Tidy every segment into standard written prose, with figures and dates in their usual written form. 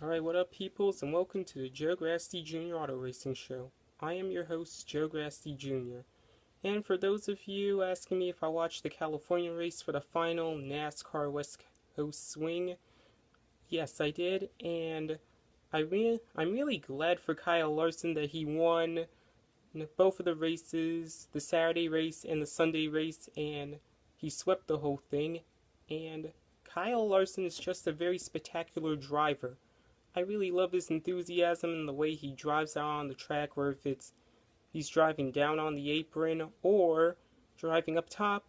Alright, what up peoples, and welcome to the Joe Grasty Jr. Auto Racing Show. I am your host, Joe Grasty Jr. And for those of you asking me if I watched the California race for the final NASCAR West Coast swing, yes I did, and I'm really glad for Kyle Larson that he won both of the races, the Saturday race and the Sunday race, and he swept the whole thing. And Kyle Larson is just a very spectacular driver. I really love his enthusiasm and the way he drives out on the track, where if he's driving down on the apron or driving up top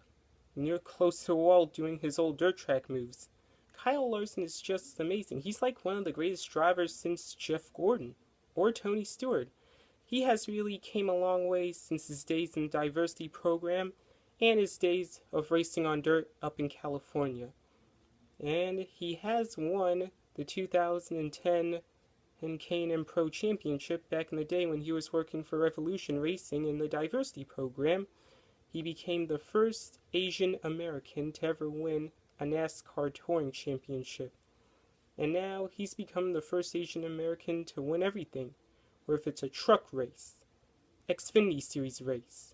near close to the wall doing his old dirt track moves. Kyle Larson is just amazing. He's like one of the greatest drivers since Jeff Gordon or Tony Stewart. He has really came a long way since his days in the diversity program and his days of racing on dirt up in California. And he has won the 2010 K&N Pro Championship back in the day when he was working for Revolution Racing in the diversity program. He became the first Asian American to ever win a NASCAR Touring Championship. And now he's become the first Asian American to win everything, or if it's a truck race, Xfinity Series race,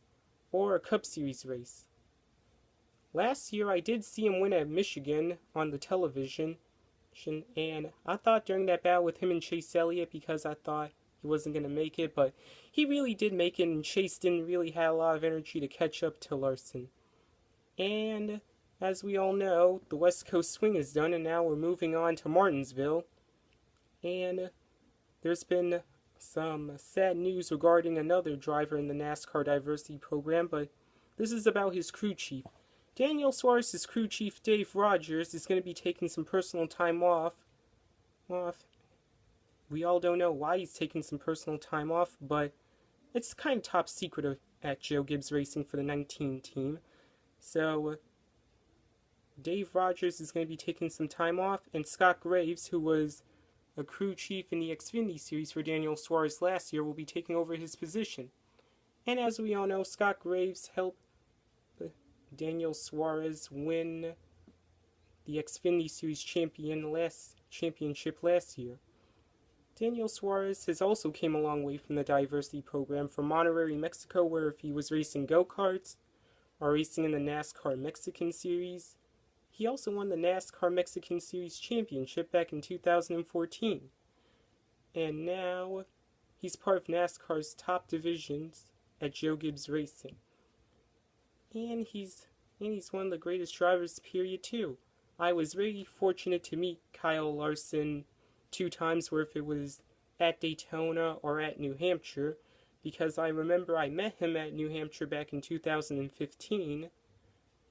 or a Cup Series race. Last year I did see him win at Michigan on the television, and I thought during that battle with him and Chase Elliott, because I thought he wasn't going to make it, but he really did make it, and Chase didn't really have a lot of energy to catch up to Larson. And as we all know, the West Coast swing is done, and now we're moving on to Martinsville. And there's been some sad news regarding another driver in the NASCAR diversity program, but this is about his crew chief. Daniel Suarez's crew chief, Dave Rogers, is going to be taking some personal time off. We all don't know why he's taking some personal time off, but it's kind of top secret at Joe Gibbs Racing for the 19 team. So Dave Rogers is going to be taking some time off, and Scott Graves, who was a crew chief in the Xfinity Series for Daniel Suarez last year, will be taking over his position. And as we all know, Scott Graves helped Daniel Suarez win the Xfinity Series championship last year. Daniel Suarez has also came a long way from the diversity program from Monterrey, Mexico, where if he was racing go-karts or racing in the NASCAR Mexican Series. He also won the NASCAR Mexican Series Championship back in 2014. And now he's part of NASCAR's top divisions at Joe Gibbs Racing. And he's one of the greatest drivers, period, too. I was very fortunate to meet Kyle Larson 2 times, where if it was at Daytona or at New Hampshire, because I remember I met him at New Hampshire back in 2015,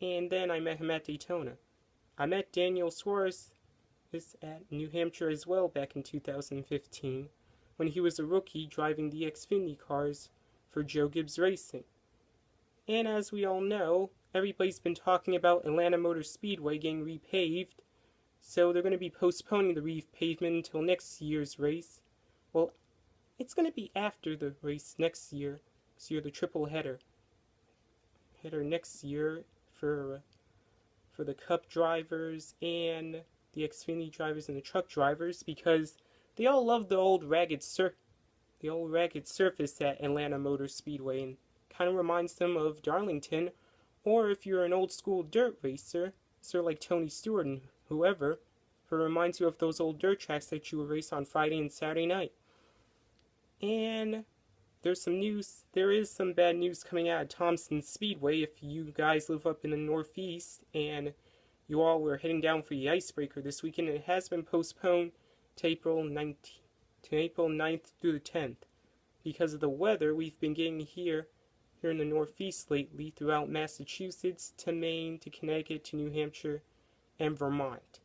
and then I met him at Daytona. I met Daniel Suarez at New Hampshire as well back in 2015, when he was a rookie driving the Xfinity cars for Joe Gibbs Racing. And as we all know, everybody's been talking about Atlanta Motor Speedway getting repaved, so they're going to be postponing the repavement until next year's race. Well, it's going to be after the race next year, the Tripleheader next year for the Cup drivers and the Xfinity drivers and the truck drivers, because they all love the old ragged surface at Atlanta Motor Speedway, and kind of reminds them of Darlington, or if you're an old school dirt racer, sort of like Tony Stewart and whoever, it reminds you of those old dirt tracks that you would race on Friday and Saturday night. And there is some bad news coming out of Thompson Speedway. If you guys live up in the Northeast and you all were heading down for the icebreaker this weekend, it has been postponed to April 9th through the 10th. Because of the weather we've been getting here in the Northeast lately, throughout Massachusetts to Maine to Connecticut to New Hampshire and Vermont.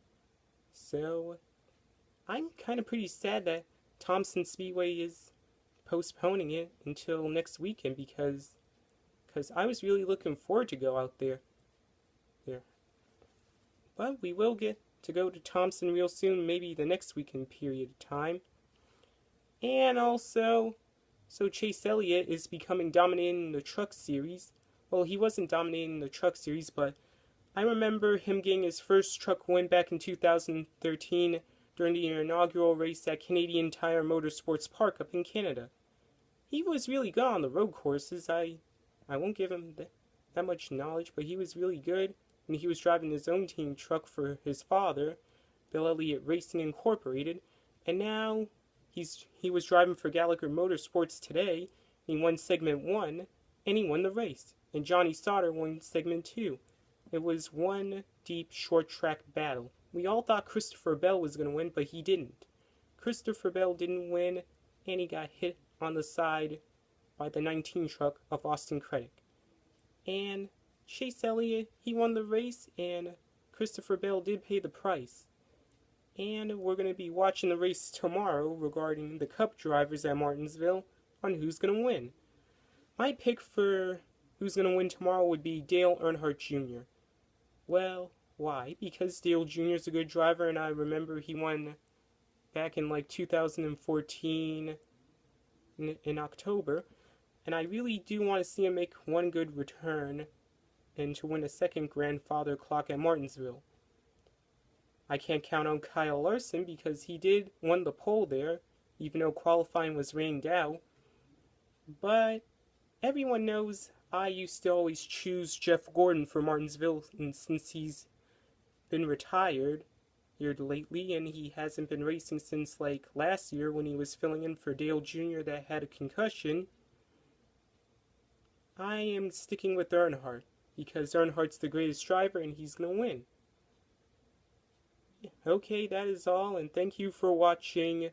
So I'm kind of pretty sad that Thompson Speedway is postponing it until next weekend, because I was really looking forward to go out there. But we will get to go to Thompson real soon, maybe the next weekend period of time. And also, so Chase Elliott is becoming dominating in the truck series. Well, he wasn't dominating the truck series, but I remember him getting his first truck win back in 2013 during the inaugural race at Canadian Tire Motorsports Park up in Canada. He was really good on the road courses. I won't give him that much knowledge, but he was really good, and he was driving his own team truck for his father, Bill Elliott Racing Incorporated, and now he was driving for Gallagher Motorsports today. He won segment 1, and he won the race. And Johnny Sauter won segment 2. It was one deep short track battle. We all thought Christopher Bell was going to win, but he didn't. Christopher Bell didn't win, and he got hit on the side by the 19 truck of Austin Credit. And Chase Elliott, he won the race, and Christopher Bell did pay the price. And we're going to be watching the race tomorrow regarding the Cup drivers at Martinsville on who's going to win. My pick for who's going to win tomorrow would be Dale Earnhardt Jr. Well, why? Because Dale Jr. is a good driver, and I remember he won back in like 2014 in October, and I really do want to see him make one good return and to win a second grandfather clock at Martinsville. I can't count on Kyle Larson because he did win the pole there, even though qualifying was rained out. But everyone knows I used to always choose Jeff Gordon for Martinsville, and since he's been retired here lately and he hasn't been racing since like last year when he was filling in for Dale Jr. that had a concussion, I am sticking with Earnhardt because Earnhardt's the greatest driver and he's going to win. Okay, that is all, and thank you for watching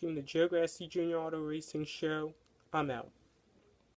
the Joe Grassi Jr. Auto Racing Show. I'm out.